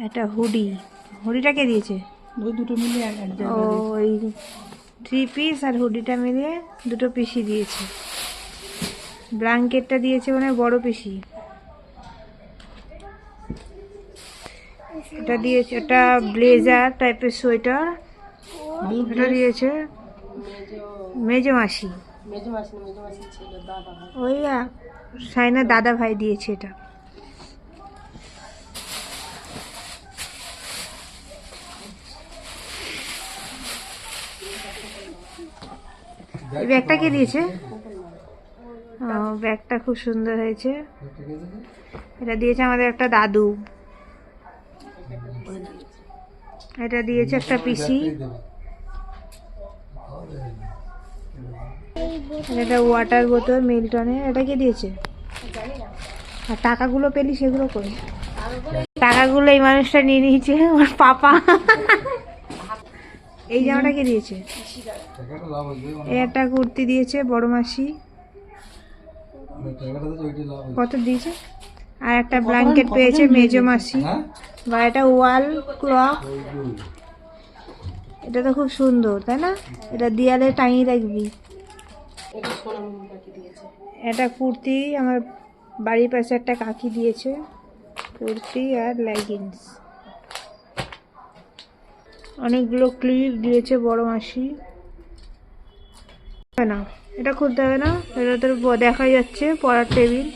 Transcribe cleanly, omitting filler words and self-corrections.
এটা হুডি। হুডিটা কে দিয়েছে? ওই দুটো মিলিয়ে এক ও জায়গায় দিয়েছে। ওই 3 পিস আর হুডিটা মিলিয়ে দুটো পিসি দিয়েছে। ব্ল্যাঙ্কেটটা দিয়েছে মানে বড় পিসি। এটা দিয়েছে, এটা ব্লেজার টাইপের সোয়েটার। এটা দিয়েছে মেজো মাসি। মেজো মাসি ছিল দাদা ভাই। ওই সাইনা দাদা ভাই দিয়েছে এটা। এই ব্যাগটা কে দিয়েছে? ও, ব্যাগটা খুব সুন্দর হয়েছে। এটা দিয়েছে আমাদের একটা দাদু। এটা দিয়েছে একটা পিসি। এটা ওয়াটার বোতল মিল্টনের। এটা কে দিয়েছে? আর টাকাগুলো পেলি সেগুলো কই? টাকাগুলো এই মানুষটা নিয়ে নিয়েছে, ওর পাপা। এই জামাটা কে দিয়েছে? এই একটা কুর্তি দিয়েছে বড় মাসি। কত দিয়েছে? আর একটা ব্ল্যাঙ্কেট পেয়েছে মেজো মাসি। বা এটা ওয়াল ক্লক। এটা তো খুব সুন্দর, তাই না? এটা দেয়ালে টাঙিয়ে রাখবি। এটা সোনামণি কাকি দিয়েছে। এটা কুর্তি আমার বাড়ির পাশে একটা কাকি দিয়েছে, কুর্তি আর লেগিংস। অনেকগুলো ক্লিপ দিয়েছে বড় মাসি। না, এটা খুলতে হবে না, এটা তোর দেখা যাচ্ছে পড়ার টেবিল।